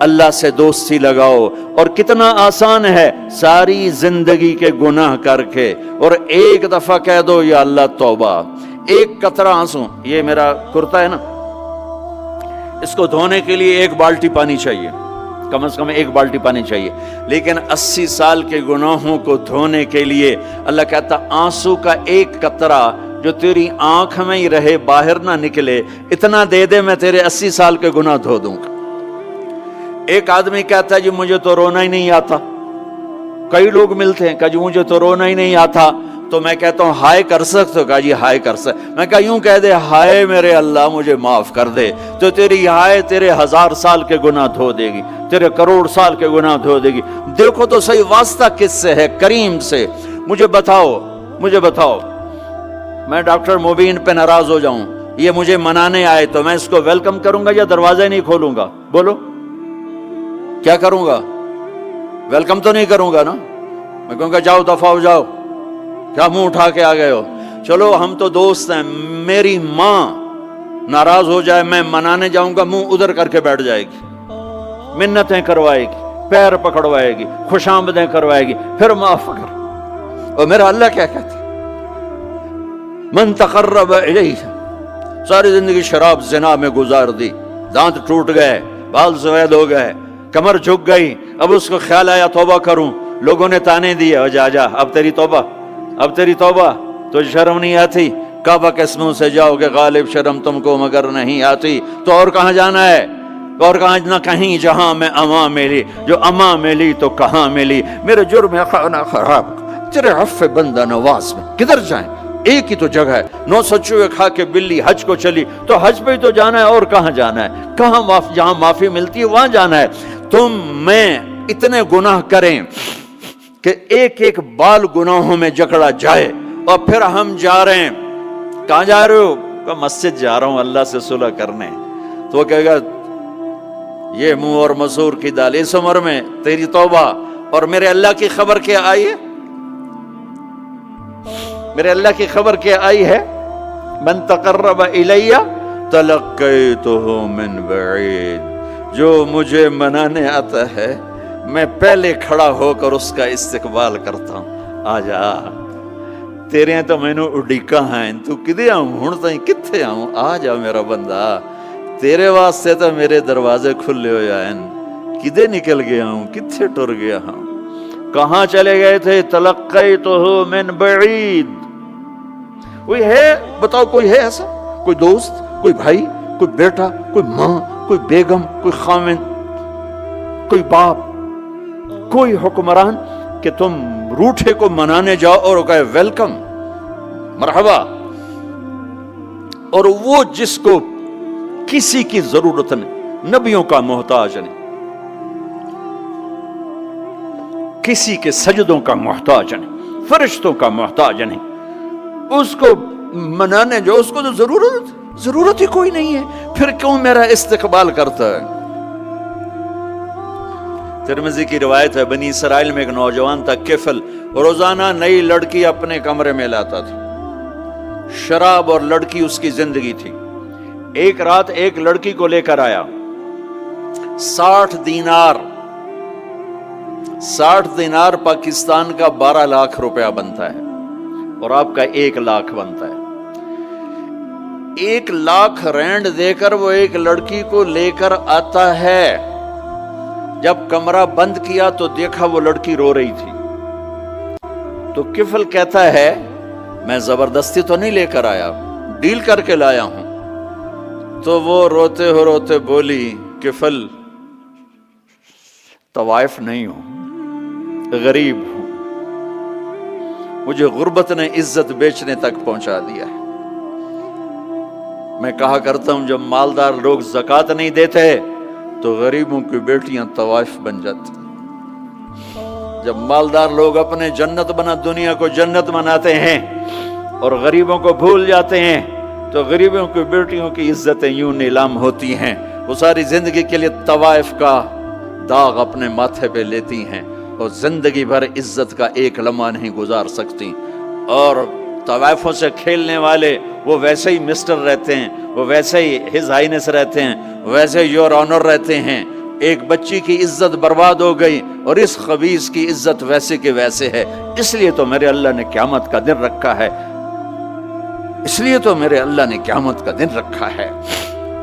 اللہ سے دوستی لگاؤ. اور کتنا آسان ہے ساری زندگی کے گناہ کر کے اور ایک دفعہ کہہ دو یا اللہ توبہ. ایک قطرہ آنسو، یہ میرا کرتا ہے نا، اس کو دھونے کے لیے ایک بالٹی پانی چاہیے، کم از کم ایک بالٹی پانی چاہیے. لیکن 80 سال کے گناہوں کو دھونے کے لیے اللہ کہتا آنسو کا ایک قطرہ جو تیری آنکھ میں ہی رہے، باہر نہ نکلے، اتنا دے دے میں تیرے 80 سال کے گناہ دھو دوں گا. ایک آدمی کہتا ہے جی مجھے تو رونا ہی نہیں آتا. کئی لوگ ملتے ہیں کہ جی مجھے تو رونا ہی نہیں آتا. تو میں کہتا ہوں ہائے کر سکتے ہو؟ کہا جی ہائے کر سکتے. میں کہا یوں کہہ دے ہائے میرے اللہ مجھے معاف کر دے، تو تیری ہائے تیرے 1000 سال کے گناہ دھو دے گی، تیرے کروڑ سال کے گناہ دھو دے گی. دیکھو تو صحیح واسطہ کس سے ہے؟ کریم سے. مجھے بتاؤ میں ڈاکٹر مبین پہ ناراض ہو جاؤں، یہ مجھے منانے آئے تو میں اس کو ویلکم کروں گا یا دروازہ نہیں کھولوں گا؟ بولو کیا کروں گا؟ ویلکم تو نہیں کروں گا نا. میں کہوں گا جاؤ دفعہ ہو جاؤ، کیا منہ اٹھا کے آ گئے ہو؟ چلو ہم تو دوست ہیں. میری ماں ناراض ہو جائے میں منانے جاؤں گا، منہ ادھر کر کے بیٹھ جائے گی، منتیں کروائے گی، پیر پکڑوائے گی، خوش آمدیں کروائے گی، پھر معاف کر. اور میرا اللہ کیا کہتا ہے؟ من تقرب الیہ. ساری زندگی شراب زنا میں گزار دی، دانت ٹوٹ گئے، بال سفید ہو گئے، کمر جھک گئی. اب اس کو خیال آیا توبہ کروں، لوگوں نے تانے دیے جا اب تیری توبہ تو شرم نہیں آتی؟ کعبہ کے منہ سے جاؤ کہ غالب شرم تم کو مگر نہیں آتی. تو اور کہاں جانا ہے؟ اور کہاں نہ کہیں جہاں میں اماں ملی، جو اماں ملی تو کہاں ملی. میرے جرم خانہ خراب تیرے عفو بندہ نواز میں کدھر جائیں؟ ایک ہی تو جگہ ہے. 900 چوہے کھا کے بلی حج کو چلی، تو حج پہ ہی تو جانا ہے، اور کہاں جانا ہے؟ جہاں معافی ملتی ہے وہاں جانا ہے. تم میں اتنے گناہ کریں کہ ایک ایک بال گناہوں میں جکڑا جائے، اور پھر ہم جا رہے ہیں. کہاں جا رہے ہو؟ کہ مسجد جا رہا ہوں اللہ سے صلح کرنے. تو وہ کہے گا یہ منہ اور مسور کی دال، اس عمر میں تیری توبہ. اور میرے اللہ کی خبر کیا آئی ہے؟ میرے اللہ کی خبر کیا آئی ہے؟ من تقرب الیہ تلقیتہ من بعید. جو مجھے منانے آتا ہے میں پہلے کھڑا ہو کر اس کا استقبال کرتا ہوں. آ جا تیرے تو مینوں اڈیکا ہیں، تو کدے آؤں ہن تائیں کتھے آؤں؟ آ جا میرا بندہ، تیرے واسطے تو میرے دروازے کھلے ہوئے ہیں. کدے نکل گیا ہوں، کتھے ٹر گیا ہوں، کہاں چلے گئے تھے؟ تلقیتہ من بعید. کوئی ہے بتاؤ، کوئی ہے ایسا؟ کوئی دوست، کوئی بھائی، کوئی بیٹا، کوئی ماں، کوئی بیگم، کوئی خاوند، کوئی باپ، کوئی حکمران کہ تم روٹھے کو منانے جاؤ اور کہے ویلکم مرحبا؟ اور وہ جس کو کسی کی ضرورت نہیں، نبیوں کا محتاج نہیں، کسی کے سجدوں کا محتاج نہیں، فرشتوں کا محتاج نہیں، اس کو منانے جو اس کو تو ضرورت ہی کوئی نہیں ہے، پھر کیوں میرا استقبال کرتا ہے؟ ترمذی کی روایت ہے، بنی اسرائیل میں ایک نوجوان تھا کفل، روزانہ نئی لڑکی اپنے کمرے میں لاتا تھا. شراب اور لڑکی اس کی زندگی تھی. ایک رات ایک لڑکی کو لے کر آیا. 60 دینار پاکستان کا 12 لاکھ روپیہ بنتا ہے، اور آپ کا 1 لاکھ بنتا ہے. 1 لاکھ رینڈ دے کر وہ ایک لڑکی کو لے کر آتا ہے. جب کمرہ بند کیا تو دیکھا وہ لڑکی رو رہی تھی. تو کفل کہتا ہے میں زبردستی تو نہیں لے کر آیا، ڈیل کر کے لایا ہوں. تو وہ روتے بولی کفل طوائف نہیں ہوں، غریب ہوں، مجھے غربت نے عزت بیچنے تک پہنچا دیا ہے. میں کہا کرتا ہوں جب مالدار لوگ زکوٰۃ نہیں دیتے تو غریبوں کی بیٹیاں طوائف بن جاتی. جب مالدار لوگ اپنے جنت بنا دنیا کو جنت بناتے ہیں اور غریبوں کو بھول جاتے ہیں تو غریبوں کی بیٹیوں کی عزتیں یوں نیلام ہوتی ہیں. وہ ساری زندگی کے لیے طوائف کا داغ اپنے ماتھے پہ لیتی ہیں اور زندگی بھر عزت کا ایک لمحہ نہیں گزار سکتی. اور طوائفوں سے کھیلنے والے وہ ویسے ہی مسٹر رہتے ہیں، وہ ویسے ہی ہز ہائنس رہتے ہیں، ویسے یور آنر رہتے ہیں. ایک بچی کی عزت برباد ہو گئی اور اس خبیث کی عزت ویسے کے ویسے ہے، اس لیے تو میرے اللہ نے قیامت کا دن رکھا ہے، اس لیے تو میرے اللہ نے قیامت کا دن رکھا ہے۔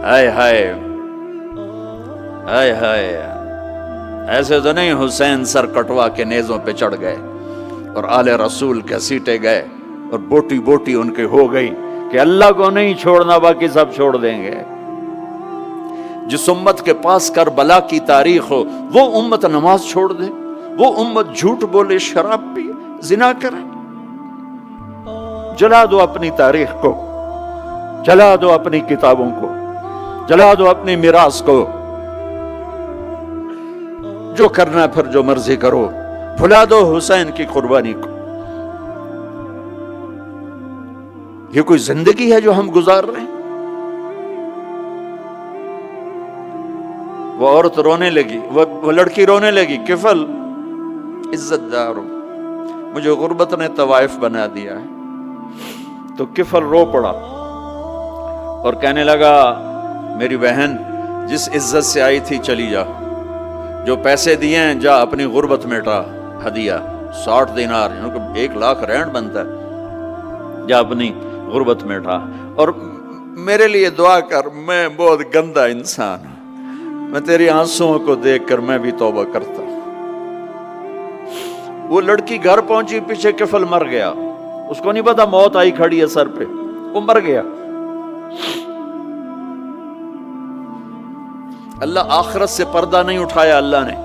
ہائے ہائے ہائے ہائے، ایسے تو نہیں حسین سر کٹوا کے نیزوں پہ چڑھ گئے اور آل رسول کے سیٹے گئے اور بوٹی بوٹی ان کے ہو گئی کہ اللہ کو نہیں چھوڑنا باقی سب چھوڑ دیں گے۔ جس امت کے پاس کربلا کی تاریخ ہو وہ امت نماز چھوڑ دے، وہ امت جھوٹ بولے، شراب پیے، زنا کرے۔ جلا دو اپنی تاریخ کو، جلا دو اپنی کتابوں کو، جلا دو اپنی میراث کو، جو کرنا پھر جو مرضی کرو، بھلا دو حسین کی قربانی کو۔ یہ کوئی زندگی ہے جو ہم گزار رہے ہیں؟ وہ عورت رونے لگی، وہ لڑکی رونے لگی، کفل عزت دار ہو، مجھے غربت نے طوائف بنا دیا ہے۔ تو کفل رو پڑا اور کہنے لگا میری بہن جس عزت سے آئی تھی چلی جا، جو پیسے دیے ہیں جا اپنی غربت مٹا، ہدیہ 60 دینار، 1 لاکھ رینڈ بنتا ہے، جا اپنی غربت مٹا اور میرے لیے دعا کر، میں بہت گندا انسان ہوں، میں تیری آنسوؤں کو دیکھ کر میں بھی توبہ کرتا ہوں۔ وہ لڑکی گھر پہنچی، پیچھے کفل مر گیا، اس کو نہیں پتا موت آئی کھڑی ہے سر پہ، وہ مر گیا۔ اللہ آخرت سے پردہ نہیں اٹھایا اللہ نے۔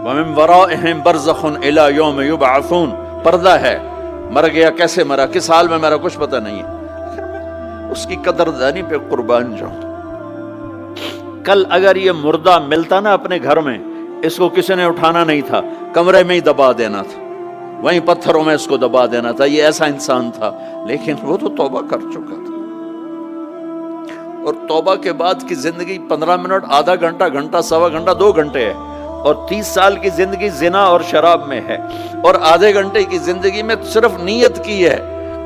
وَمِن وَرَائِهِمْ بَرْزَخٌ إِلَى يَوْمِ يُبْعَثُونَ، پردہ ہے، مر گیا، کیسے مرا، کس حال میں مرا، کچھ پتہ نہیں ہے، اس کی قدردانی پہ قربان جاؤں۔ کل اگر یہ مردہ ملتا نا اپنے گھر میں، اس کو کسی نے اٹھانا نہیں تھا، کمرے میں ہی دبا دینا تھا، وہیں پتھروں میں اس کو دبا دینا تھا، یہ ایسا انسان تھا، لیکن وہ تو توبہ کر چکا تھا۔ اور توبہ کے بعد کی زندگی 15 منٹ، آدھا گھنٹہ، گھنٹہ، سوا گھنٹہ، 2 گھنٹے ہے، اور 30 سال کی زندگی زنا اور شراب میں ہے، اور آدھے گھنٹے کی زندگی میں صرف نیت کی ہے۔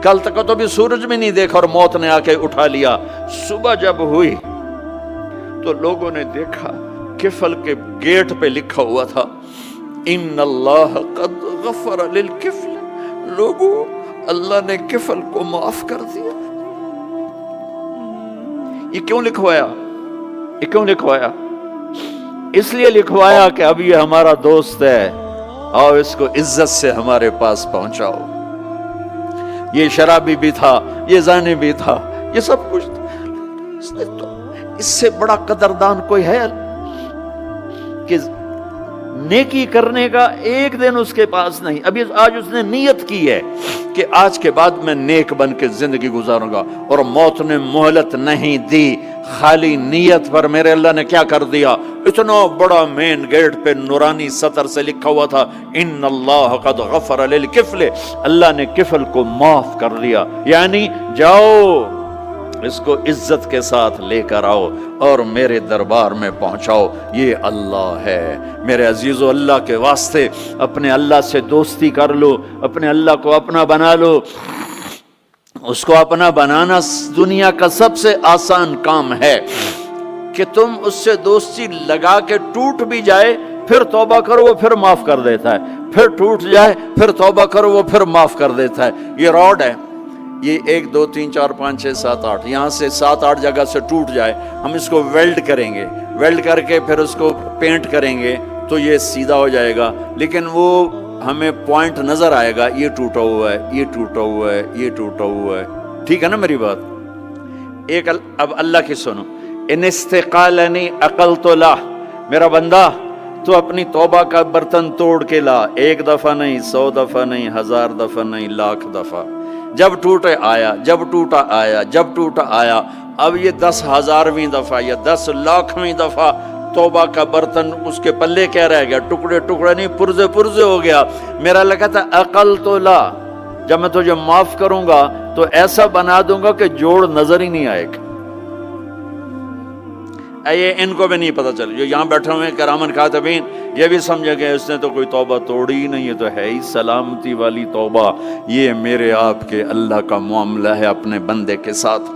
کل تک تو بھی سورج بھی نہیں دیکھا اور موت نے آ کے اٹھا لیا۔ صبح جب ہوئی تو لوگوں نے دیکھا کفل کے گیٹ پہ لکھا ہوا تھا ان اللہ قد غفر للکفل، لوگوں اللہ نے کفل کو معاف کر دیا۔ یہ کیوں لکھوایا؟ یہ کیوں لکھوایا؟ اس لیے لکھوایا کہ اب یہ ہمارا دوست ہے، آؤ اس کو عزت سے ہمارے پاس پہنچاؤ۔ یہ شرابی بھی تھا، یہ زانی بھی تھا، یہ سب کچھ تھا۔ اس سے بڑا قدردان کوئی ہے کہ نیکی کرنے کا ایک دن اس کے پاس نہیں؟ ابھی آج اس نے نیت کی ہے کہ آج کے بعد میں نیک بن کے زندگی گزاروں گا، اور موت نے مہلت نہیں دی۔ خالی نیت پر میرے اللہ نے کیا کر دیا؟ اتنا بڑا مین گیٹ پہ نورانی سطر سے لکھا ہوا تھا ان اللہ قد غفر للکفل، اللہ نے کفل کو معاف کر دیا۔ یعنی جاؤ اس کو عزت کے ساتھ لے کر آؤ اور میرے دربار میں پہنچاؤ، یہ اللہ ہے۔ میرے عزیزو، اللہ کے واسطے اپنے اللہ سے دوستی کر لو، اپنے اللہ کو اپنا بنا لو۔ اس کو اپنا بنانا دنیا کا سب سے آسان کام ہے کہ تم اس سے دوستی لگا کے ٹوٹ بھی جائے پھر توبہ کرو وہ پھر معاف کر دیتا ہے، پھر ٹوٹ جائے پھر توبہ کرو وہ پھر معاف کر دیتا ہے۔ یہ راڈ ہے، یہ 1 2 3 4 5 6 7 8 یہاں سے 7 8 جگہ سے ٹوٹ جائے، ہم اس کو ویلڈ کریں گے، ویلڈ کر کے پھر اس کو پینٹ کریں گے تو یہ سیدھا ہو جائے گا، لیکن وہ ہمیں پوائنٹ نظر آئے گا، یہ ٹوٹا ہوا ہے، یہ ٹوٹا ہوا ہے، یہ ٹوٹا ہوا ہے۔ ٹھیک ہے نا میری بات؟ ایک اب اللہ کی سنو، ان استقالنی عقلت لا، میرا بندہ تو اپنی توبہ کا برتن توڑ کے لا، 1 دفعہ نہیں، 100 دفعہ نہیں، 1000 دفعہ نہیں، 1,00,000 دفعہ۔ جب ٹوٹے آیا، جب ٹوٹا آیا، جب ٹوٹا آیا، اب یہ 10,000ویں دفعہ یا 10,00,000ویں دفعہ توبہ کا برتن اس کے پلے کیا رہ گیا؟ ٹکڑے ٹکڑے نہیں، پرزے پرزے ہو گیا۔ میرا اللہ کہتا ہے عقل تو لا، جب میں تجھے معاف کروں گا تو ایسا بنا دوں گا کہ جوڑ نظر ہی نہیں آئے گا۔ یہ ان کو بھی نہیں پتا چل، جو یہاں بیٹھے ہوئے کرامن کاتبین یہ بھی سمجھے گئے اس نے تو کوئی توبہ توڑی ہی نہیں، یہ تو ہے ہی سلامتی والی توبہ۔ یہ میرے آپ کے اللہ کا معاملہ ہے اپنے بندے کے ساتھ۔